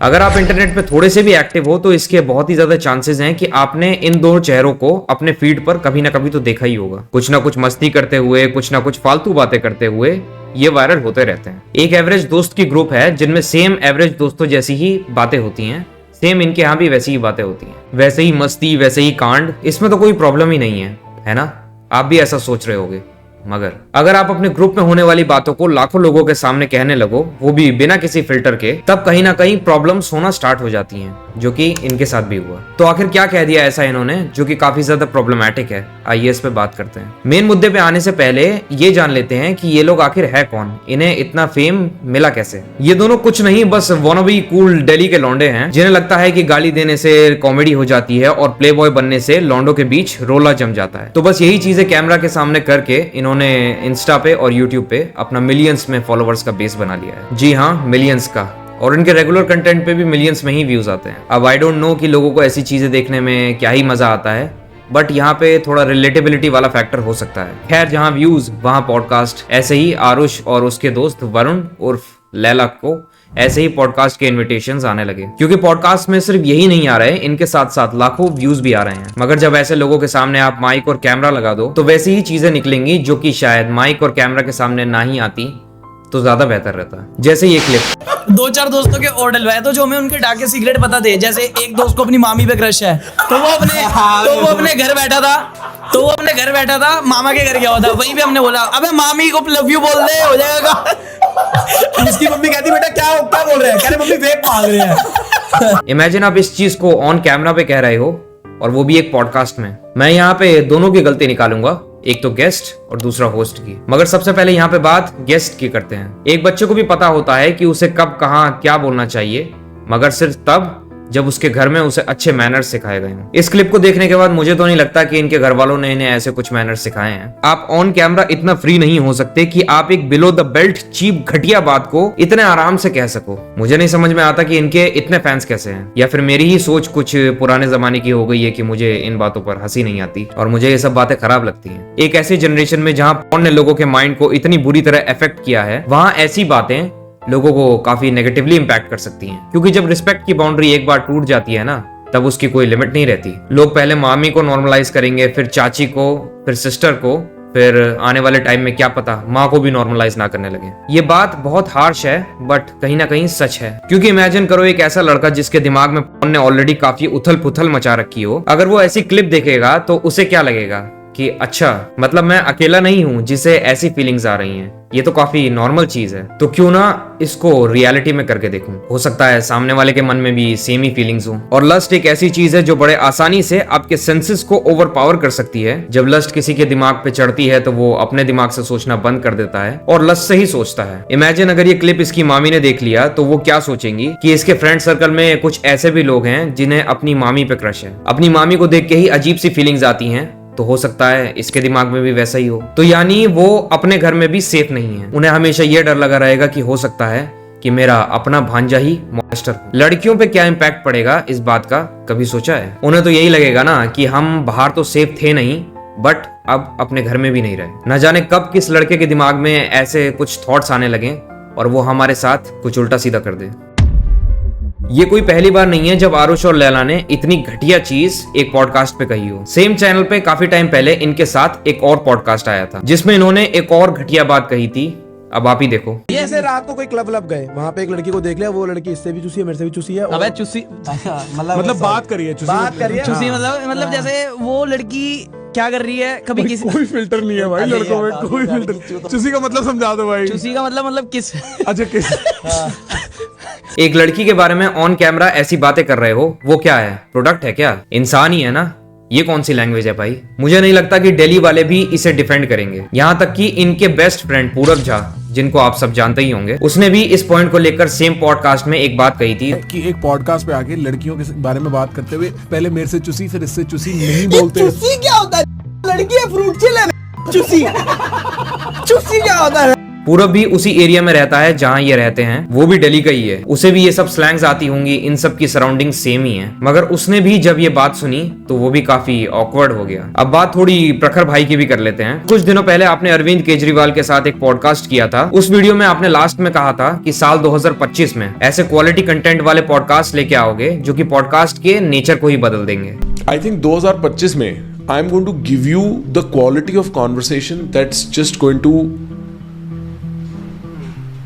अगर आप इंटरनेट पे थोड़े से भी एक्टिव हो तो इसके बहुत ही ज्यादा चांसेस हैं कि आपने इन दो चेहरों को अपने फीड पर कभी ना कभी तो देखा ही होगा। कुछ ना कुछ मस्ती करते हुए, कुछ ना कुछ फालतू बातें करते हुए ये वायरल होते रहते हैं। एक एवरेज दोस्त की ग्रुप है जिनमें सेम एवरेज दोस्तों जैसी ही बातें होती हैं, सेम इनके यहाँ भी वैसी ही बातें होती हैं, वैसे ही मस्ती, वैसे ही कांड। इसमें तो कोई प्रॉब्लम ही नहीं है ना? आप भी ऐसा सोच रहे होगे। मगर अगर आप अपने ग्रुप में होने वाली बातों को लाखों लोगों के सामने कहने लगो, वो भी बिना किसी फिल्टर के, तब कहीं ना कहीं प्रॉब्लम्स होना स्टार्ट हो जाती हैं, जो कि इनके साथ भी हुआ। तो आखिर क्या कह दिया ऐसा इन्होंने जो कि काफी ज्यादा प्रॉब्लमैटिक है? आइए इस पे बात करते हैं। मेन मुद्दे पे आने से पहले ये जान लेते हैं कि ये लोग आखिर है कौन, इन्हें इतना फेम मिला कैसे। ये दोनों कुछ नहीं, बस वॉनाबी कूल दिल्ली के लौंडे हैं जिन्हें लगता है कि गाली देने से कॉमेडी हो जाती है और प्ले बॉय बनने से लौंडों के बीच रोला जम जाता है। तो बस यही चीजें कैमरा के सामने करके इन्होंने इंस्टा पे और यूट्यूब पे अपना मिलियंस में फॉलोवर्स का बेस बना लिया है। जी हाँ, मिलियंस का। और इनके रेगुलर कंटेंट पे भी मिलियंस में ही व्यूज आते हैं। अब आई डोंट नो कि लोगों को ऐसी चीजें देखने में क्या ही मजा आता है, बट यहाँ पे थोड़ा रिलेटेबिलिटी वाला फैक्टर हो सकता है। खैर, जहाँ व्यूज वहाँ पॉडकास्ट। ऐसे ही आरुष और उसके दोस्त वरुण उर्फ लैला को ऐसे ही पॉडकास्ट के इनविटेशंस आने लगे, क्योंकि पॉडकास्ट में सिर्फ यही नहीं आ रहे, इनके साथ साथ लाखों व्यूज भी आ रहे हैं। मगर जब ऐसे लोगों के सामने आप माइक और कैमरा लगा दो तो वैसी ही चीजें निकलेंगी जो कि शायद माइक और कैमरा के सामने ना ही आती तो ज्यादा बेहतर रहता। जैसे ये क्लिप। 2-4 दोस्तों के और डलवाए तो जो हमें उनके डाके सीक्रेट पता थे। जैसे एक दोस्त को अपनी मामी पे क्रश है, तो वो अपने घर बैठा था, मामा के घर गया हुआ था। वहीं पे हमने बोला, अबे मामी को लव यू बोल दे, हो जाएगा। उसकी मम्मी कहती, बेटा क्या बोल रहे हैं? कह रहे मम्मी वेप मांग रहे हैं। इमेजिन आप इस चीज को ऑन कैमरा पे कह रहे हो, और वो भी एक पॉडकास्ट में। मैं यहाँ पे दोनों की गलती निकालूंगा, एक तो गेस्ट और दूसरा होस्ट की। मगर सबसे पहले यहाँ पे बात गेस्ट की करते हैं। एक बच्चे को भी पता होता है कि उसे कब, कहाँ, क्या बोलना चाहिए, मगर सिर्फ तब जब उसके घर में उसे अच्छे मैनर्स सिखाए गए हों। इस क्लिप को देखने के बाद मुझे तो नहीं लगता कि इनके घर वालों ने इन्हें ऐसे कुछ मैनर्स सिखाए हैं। आप ऑन कैमरा इतना फ्री नहीं हो सकते कि आप एक बिलो द बेल्ट चीप घटिया बात को इतने आराम से कह सको। मुझे नहीं समझ में आता कि इनके इतने फैंस कैसे हैं, या फिर मेरी ही सोच कुछ पुराने जमाने की हो गई है कि मुझे इन बातों पर हंसी नहीं आती और मुझे ये सब बातें खराब लगती हैं। एक ऐसी जनरेशन में जहाँ पॉर्न ने लोगों के माइंड को इतनी बुरी तरह अफेक्ट किया है, वहाँ ऐसी बातें लोगों को काफी नेगेटिवली इंपैक्ट कर सकती हैं। क्योंकि जब रिस्पेक्ट की बाउंड्री एक बार टूट जाती है ना, तब उसकी कोई लिमिट नहीं रहती। लोग पहले मामी को नॉर्मलाइज करेंगे, फिर चाची को, फिर सिस्टर को, फिर आने वाले टाइम में क्या पता माँ को भी नॉर्मलाइज ना करने लगे। ये बात बहुत हार्श है, बट कहीं ना कहीं सच है। क्योंकि इमेजिन करो एक ऐसा लड़का जिसके दिमाग में पॉर्न ने ऑलरेडी काफी उथल पुथल मचा रखी हो, अगर वो ऐसी क्लिप देखेगा तो उसे क्या लगेगा कि अच्छा, मतलब मैं अकेला नहीं हूँ जिसे ऐसी फीलिंग्स आ रही हैं, ये तो काफी नॉर्मल चीज है। तो क्यों ना इसको रियलिटी में करके देखूं, हो सकता है सामने वाले के मन में भी सेम ही फीलिंग्स हो। और लस्ट एक ऐसी चीज है जो बड़े आसानी से आपके सेंसेस को ओवरपावर कर सकती है। जब लस्ट किसी के दिमाग पे चढ़ती है तो वो अपने दिमाग से सोचना बंद कर देता है और लस्ट से ही सोचता है। इमेजिन अगर ये क्लिप इसकी मामी ने देख लिया तो वो क्या सोचेंगी कि इसके फ्रेंड सर्कल में कुछ ऐसे भी लोग हैं जिन्हें अपनी मामी पे क्रश है। अपनी मामी को देख के ही अजीब सी फीलिंग्स आती हैं, तो हो सकता है इसके दिमाग में भी वैसा ही हो। तो यानी वो अपने घर में भी सेफ नहीं है। उन्हें हमेशा ये डर लगा रहेगा कि हो सकता है कि मेरा अपना भांजा ही मॉन्स्टर हो। लड़कियों पे क्या इम्पैक्ट पड़ेगा इस बात का कभी सोचा है? उन्हें तो यही लगेगा ना कि हम बाहर तो सेफ थे नहीं, बट अब अपने घर में भी नहीं रहे। न जाने कब किस लड़के के दिमाग में ऐसे कुछ थॉट्स आने लगे और वो हमारे साथ कुछ उल्टा सीधा कर दे। ये कोई पहली बार नहीं है जब आरुष और लैला ने इतनी घटिया चीज एक पॉडकास्ट पे कही हो। सेम चैनल पे काफी टाइम पहले इनके साथ एक और पॉडकास्ट आया था जिसमें इन्होंने एक और घटिया बात कही थी। अब आप ही देखो। ऐसे रात को कोई क्लब गए, वहाँ पे एक लड़की को देख लिया, वो लड़की इससे भी चूसी है, मेरे से भी चूसी है। अबे चूसी मतलब बात करिए, चूसी मतलब जैसे वो लड़की क्या कर रही है, कभी किसी कोई फिल्टर नहीं है भाई लड़कों में, कोई फिल्टर। चूसी का मतलब समझा दो भाई। चूसी का मतलब किस? अच्छा किस? एक लड़की के बारे में ऑन कैमरा ऐसी बातें कर रहे हो, वो क्या है? प्रोडक्ट है क्या? इंसान ही है ना? ये कौन सी लैंग्वेज है भाई? मुझे नहीं लगता कि दिल्ली वाले भी इसे डिफेंड करेंगे। यहाँ तक कि इनके बेस्ट फ्रेंड पूरब झा, जिनको आप सब जानते ही होंगे, उसने भी इस पॉइंट को लेकर सेम पॉडकास्ट में एक बात कही थी कि एक पॉडकास्ट पे आके लड़कियों के बारे में बात करते हुए पहले मेरे से चूसी फिर इससे चूसी नहीं बोलते। चूसी क्या होता है? लड़की है, फ्रूट चिल है। चूसी क्या होता है? पूरब भी उसी एरिया में रहता है जहाँ ये रहते हैं, वो भी दिल्ली का ही है, उसे भी ये सब स्लैंग्स आती होंगी, इन सब की सराउंडिंग सेम ही है। मगर उसने भी जब ये बात सुनी तो वो भी काफी ऑकवर्ड हो गया। अब बात थोड़ी प्रखर भाई की भी कर लेते हैं। कुछ दिनों पहले आपने अरविंद केजरीवाल के साथ एक पॉडकास्ट किया था। उस वीडियो में आपने लास्ट में कहा था कि साल 2025 में ऐसे क्वालिटी कंटेंट वाले पॉडकास्ट लेके आओगे जो कि पॉडकास्ट के नेचर को ही बदल देंगे। I think 2025 में I'm going to give you the quality of conversation that's just going to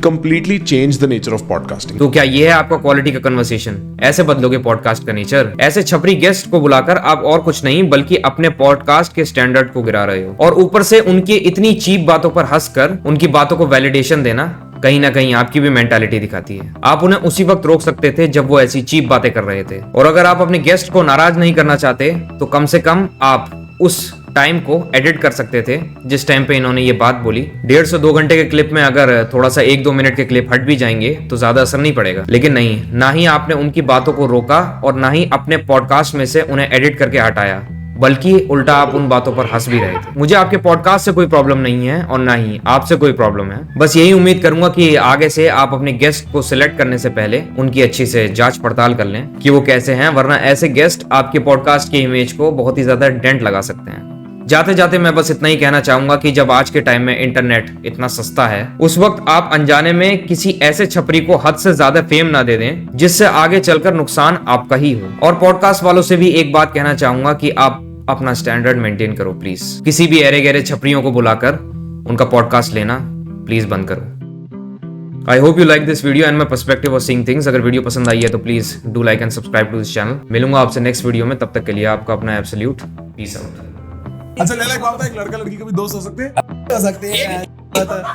completely change the nature of podcasting. तो क्या ये है आपका क्वालिटी का कन्वर्सेशन? ऐसे बदलोगे पॉडकास्ट का नेचर? ऐसे छपरी गेस्ट को बुलाकर आप और कुछ नहीं बल्कि अपने पॉडकास्ट के स्टैंडर्ड को गिरा रहे हो, और ऊपर से उनकी इतनी चीप बातों पर हंसकर उनकी बातों को वैलिडेशन देना कहीं ना कहीं आपकी भी मेंटालिटी दिखाती है। आप उन्हें उसी वक्त रोक सकते थे जब वो ऐसी चीप बातें कर रहे थे, और अगर आप अपने गेस्ट को नाराज नहीं करना चाहते तो कम से कम आप उस टाइम को एडिट कर सकते थे जिस टाइम पे इन्होंने ये बात बोली। 1.5 से 2 घंटे के क्लिप में अगर थोड़ा सा 1-2 मिनट के क्लिप हट भी जाएंगे तो ज्यादा असर नहीं पड़ेगा, लेकिन नहीं, ना ही आपने उनकी बातों को रोका और ना ही अपने पॉडकास्ट में से उन्हें एडिट करके हटाया, बल्कि उल्टा आप उन बातों पर हंस भी रहे थे। मुझे आपके पॉडकास्ट से कोई प्रॉब्लम नहीं है और ना ही आपसे कोई प्रॉब्लम है। बस यही उम्मीद करूंगा कि आगे से आप अपने गेस्ट को सिलेक्ट करने से पहले उनकी अच्छी से जांच पड़ताल कर लें कि वो कैसे हैं, वरना ऐसे गेस्ट आपके पॉडकास्ट की इमेज को बहुत ही ज्यादा डेंट लगा सकते हैं। जाते जाते मैं बस इतना ही कहना चाहूंगा कि जब आज के टाइम में इंटरनेट इतना सस्ता है, उस वक्त आप अनजाने में किसी ऐसे छपरी को हद से ज्यादा फेम ना दे दें जिससे आगे चलकर नुकसान आपका ही हो। और पॉडकास्ट वालों से भी एक बात कहना चाहूंगा कि आप अपना स्टैंडर्ड मेंटेन करो प्लीज। किसी भी अरे गहरे छपरियों को बुलाकर उनका पॉडकास्ट लेना प्लीज बंद करो। I hope you like this video and my perspective of seeing things. अगर वीडियो पसंद आई है तो please do like and subscribe to this channel. मिलूंगा आपसे नेक्स्ट वीडियो में, तब तक के लिए आपका अपना एब्सोल्यूट पीस आउट। अच्छा लैला, एक बात बता, एक लड़का लड़की के भी दोस्त हो सकते हैं? हो सकते हैं,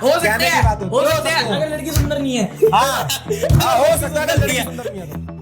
हो सकते हैं, अगर लड़की सुंदर नहीं है। हाँ हो सकता है, लड़की सुंदर नहीं है तो।